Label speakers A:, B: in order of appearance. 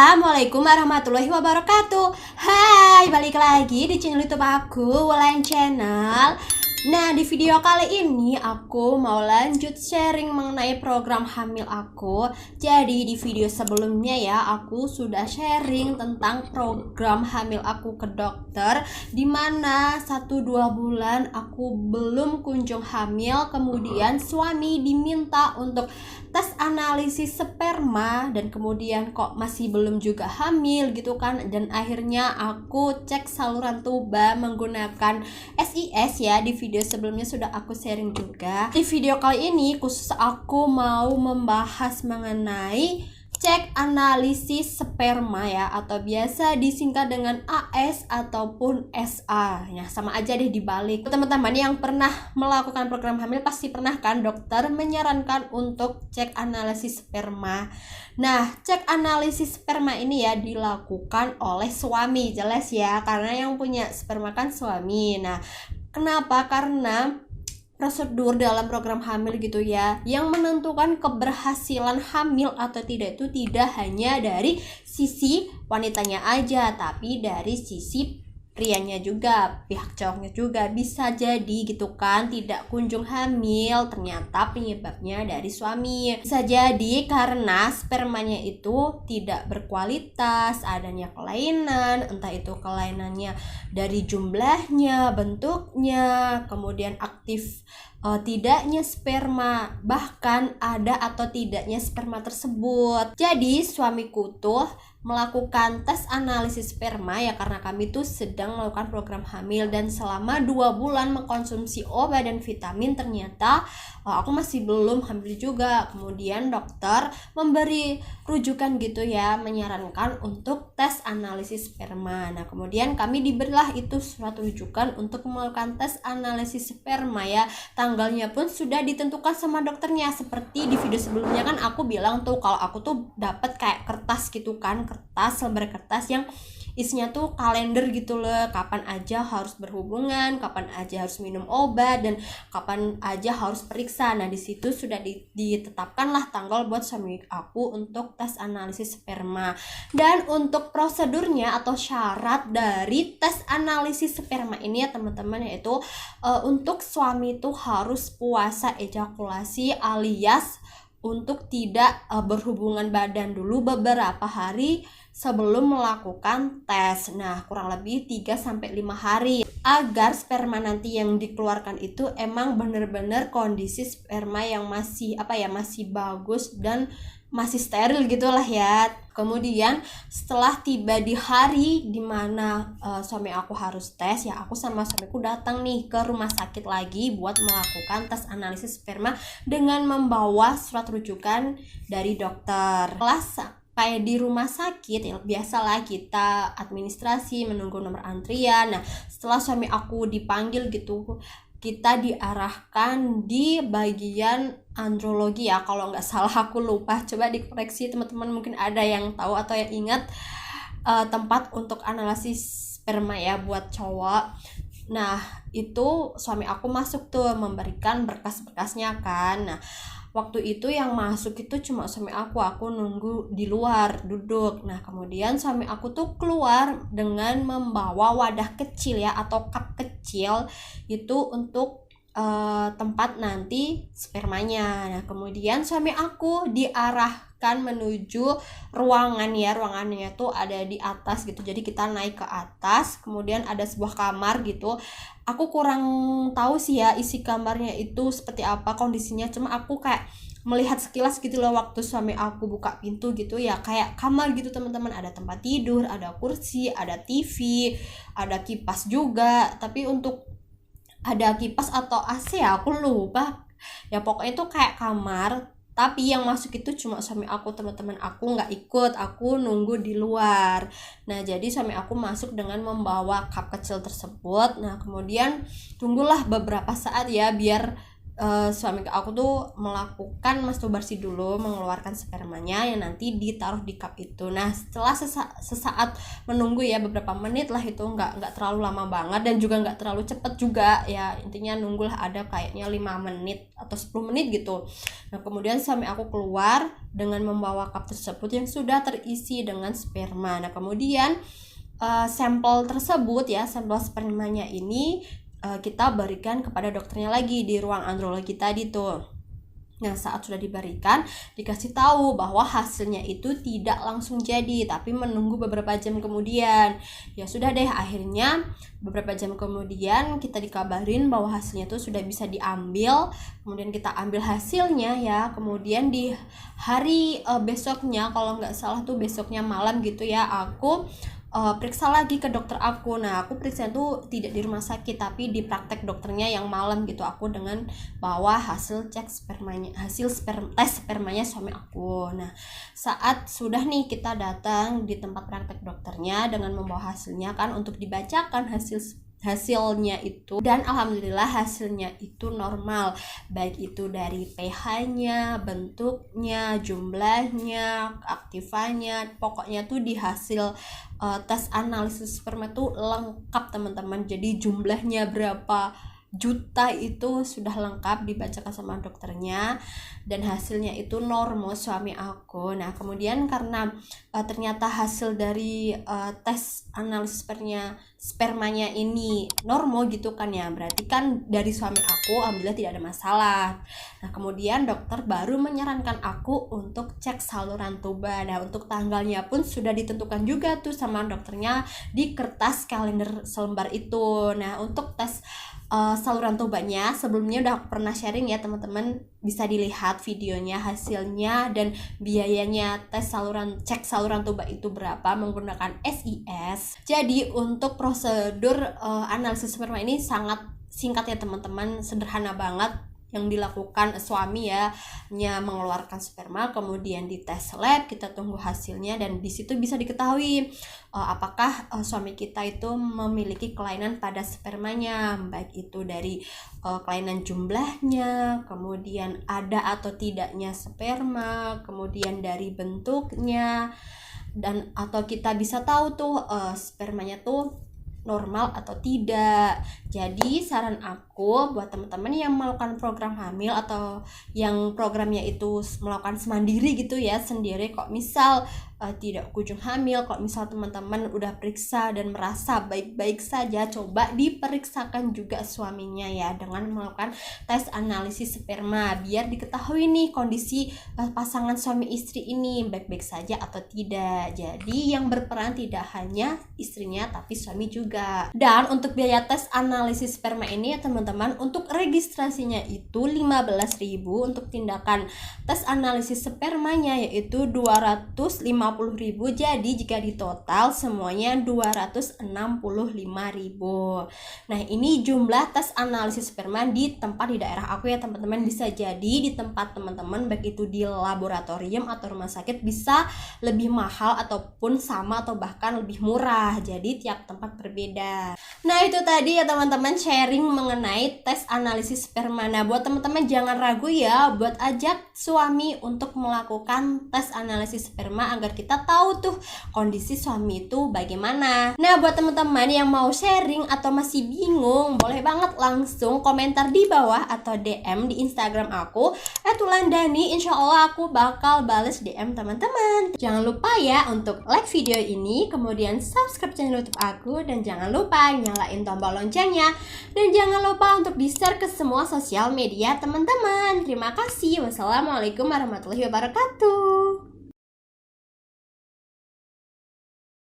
A: Assalamualaikum warahmatullahi wabarakatuh. Hai, balik lagi di channel YouTube aku, Wulan Channel. Nah, di video kali ini aku mau lanjut sharing mengenai program hamil aku. Jadi di video sebelumnya ya, aku sudah sharing tentang program hamil aku ke dokter, dimana 1-2 bulan aku belum kunjung hamil. Kemudian suami diminta untuk tes analisis sperma, dan kemudian kok masih belum juga hamil gitu kan. Dan akhirnya aku cek saluran tuba menggunakan SIS ya. Di video sebelumnya sudah aku sharing juga. Di video kali ini khusus aku mau membahas mengenai cek analisis sperma ya, atau biasa disingkat dengan AS ataupun SA. Ya, sama aja deh dibalik. Teman-teman yang pernah melakukan program hamil pasti pernah kan dokter menyarankan untuk cek analisis sperma. Nah, cek analisis sperma ini ya dilakukan oleh suami, jelas ya, karena yang punya sperma kan suami. Nah, kenapa? Karena prosedur dalam program hamil gitu ya, yang menentukan keberhasilan hamil atau tidak itu tidak hanya dari sisi wanitanya aja, tapi dari sisi prianya juga, pihak cowoknya juga. Bisa jadi gitu kan tidak kunjung hamil, ternyata penyebabnya dari suami. Bisa jadi karena spermanya itu tidak berkualitas, adanya kelainan, entah itu kelainannya dari jumlahnya, bentuknya, kemudian aktif tidaknya sperma, bahkan ada atau tidaknya sperma tersebut. Jadi suamiku tuh melakukan tes analisis sperma ya, karena kami tuh sedang melakukan program hamil, dan selama 2 bulan mengkonsumsi obat dan vitamin ternyata aku masih belum hamil juga. Kemudian dokter memberi rujukan gitu ya, menyarankan untuk tes analisis sperma. Nah, kemudian kami diberilah itu surat rujukan untuk melakukan tes analisis sperma ya. Tanggalnya pun sudah ditentukan sama dokternya. Seperti di video sebelumnya kan aku bilang tuh kalau aku tuh dapat kayak kertas gitu kan, lembar kertas yang isinya tuh kalender gitu loh, kapan aja harus berhubungan, kapan aja harus minum obat, dan kapan aja harus periksa. Nah, di situ sudah ditetapkanlah tanggal buat suami aku untuk tes analisis sperma. Dan untuk prosedurnya atau syarat dari tes analisis sperma ini ya teman-teman, yaitu untuk suami tuh harus puasa ejakulasi, alias untuk tidak berhubungan badan dulu beberapa hari sebelum melakukan tes. Nah, kurang lebih 3-5 hari, agar sperma nanti yang dikeluarkan itu emang bener-bener kondisi sperma yang masih masih bagus dan masih steril gitulah ya. Kemudian setelah tiba di hari dimana suami aku harus tes ya, aku sama suamiku datang nih ke rumah sakit lagi buat melakukan tes analisis sperma dengan membawa surat rujukan dari dokter. Kayak di rumah sakit yang biasalah kita administrasi, menunggu nomor antrian. Nah, setelah suami aku dipanggil gitu, kita diarahkan di bagian andrologi ya, kalau nggak salah, aku lupa, coba dikoreksi teman-teman, mungkin ada yang tahu atau yang ingat tempat untuk analisis sperma ya buat cowok. Nah, itu suami aku masuk tuh memberikan berkas-berkasnya kan. Nah, waktu itu yang masuk itu cuma suami aku nunggu di luar duduk. Nah, kemudian suami aku tuh keluar dengan membawa wadah kecil ya, atau cup kecil itu untuk tempat nanti spermanya. Nah, kemudian suami aku diarahkan menuju ruangan ya, ruangannya tuh ada di atas gitu, jadi kita naik ke atas, kemudian ada sebuah kamar gitu. Aku kurang tahu sih ya isi kamarnya itu seperti apa kondisinya, cuma aku kayak melihat sekilas gitu loh waktu suami aku buka pintu gitu ya, kayak kamar gitu teman-teman, ada tempat tidur, ada kursi, ada TV, ada kipas juga. Tapi untuk ada kipas atau AC ya aku lupa ya, pokoknya itu kayak kamar, tapi yang masuk itu cuma suami aku, teman-teman aku nggak ikut, aku nunggu di luar. Nah, jadi suami aku masuk dengan membawa cup kecil tersebut. Nah, kemudian tunggulah beberapa saat ya, biar suami aku tuh melakukan masturbasi dulu, mengeluarkan spermanya yang nanti ditaruh di cup itu. Nah setelah sesaat menunggu ya, beberapa menit lah, itu nggak terlalu lama banget dan juga nggak terlalu cepet juga ya, intinya nunggulah ada kayaknya 5 menit atau 10 menit gitu. Nah kemudian suami aku keluar dengan membawa cup tersebut yang sudah terisi dengan sperma. Nah kemudian sampel tersebut ya, sampel spermanya ini kita berikan kepada dokternya lagi di ruang andrologi tadi tuh. Nah saat sudah diberikan, dikasih tahu bahwa hasilnya itu tidak langsung jadi, tapi menunggu beberapa jam kemudian. Ya sudah deh, akhirnya beberapa jam kemudian kita dikabarin bahwa hasilnya itu sudah bisa diambil. Kemudian kita ambil hasilnya ya, kemudian di hari besoknya, kalau nggak salah tuh besoknya malam gitu ya, aku periksa lagi ke dokter aku. Nah aku periksa itu tidak di rumah sakit tapi di praktek dokternya yang malam gitu, aku dengan bawa hasil cek spermanya, tes spermanya suami aku. Nah saat sudah nih kita datang di tempat praktek dokternya dengan membawa hasilnya kan untuk dibacakan hasilnya itu, dan alhamdulillah hasilnya itu normal, baik itu dari pH-nya, bentuknya, jumlahnya, aktifannya, pokoknya tuh di hasil tes analisis sperma tuh lengkap teman-teman. Jadi jumlahnya berapa juta itu sudah lengkap dibacakan sama dokternya, dan hasilnya itu normal suami aku. Nah kemudian karena ternyata hasil dari tes analisis spermanya ini normal gitu kan ya, berarti kan dari suami aku alhamdulillah tidak ada masalah. Nah kemudian dokter baru menyarankan aku untuk cek saluran tuba. Nah untuk tanggalnya pun sudah ditentukan juga tuh sama dokternya di kertas kalender selembar itu. Nah untuk tes saluran tubanya sebelumnya udah aku pernah sharing ya teman-teman, bisa dilihat videonya, hasilnya dan biayanya cek saluran tuba itu berapa menggunakan SIS. Jadi untuk prosedur analisis sperma ini sangat singkat ya teman-teman, sederhana banget. Yang dilakukan suami ya, hanya mengeluarkan sperma, kemudian dites lab, kita tunggu hasilnya, dan di situ bisa diketahui apakah suami kita itu memiliki kelainan pada spermanya, baik itu dari kelainan jumlahnya, kemudian ada atau tidaknya sperma, kemudian dari bentuknya, dan atau kita bisa tahu tuh spermanya tuh normal atau tidak. Jadi saran aku buat teman-teman yang melakukan program hamil atau yang programnya itu melakukan semandiri gitu ya, sendiri, kok misal tidak kunjung hamil, kok misal teman-teman udah periksa dan merasa baik-baik saja, coba diperiksakan juga suaminya ya dengan melakukan tes analisis sperma, biar diketahui nih kondisi pasangan suami istri ini baik-baik saja atau tidak. Jadi yang berperan tidak hanya istrinya tapi suami juga. Dan untuk biaya tes analisis sperma ini ya teman-teman, untuk registrasinya itu 15.000, untuk tindakan tes analisis spermanya yaitu 250.000. Jadi jika di total semuanya 265.000. Nah ini jumlah tes analisis sperma di tempat di daerah aku ya teman-teman. Bisa jadi di tempat teman-teman baik itu di laboratorium atau rumah sakit bisa lebih mahal ataupun sama atau bahkan lebih murah. Jadi tiap tempat berbeda. Nah itu tadi ya teman-teman, sharing mengenai tes analisis sperma. Nah buat teman-teman jangan ragu ya buat ajak suami untuk melakukan tes analisis sperma agar kita tahu tuh kondisi suami itu bagaimana. Nah buat teman-teman yang mau sharing atau masih bingung, boleh banget langsung komentar di bawah atau DM di Instagram aku @wulandani. Insya Allah aku bakal bales DM teman-teman. Jangan lupa ya untuk like video ini, kemudian subscribe channel YouTube aku, dan jangan lupa nyalain tombol loncengnya, dan jangan lupa untuk di-share ke semua sosial media teman-teman. Terima kasih. Wassalamualaikum warahmatullahi wabarakatuh.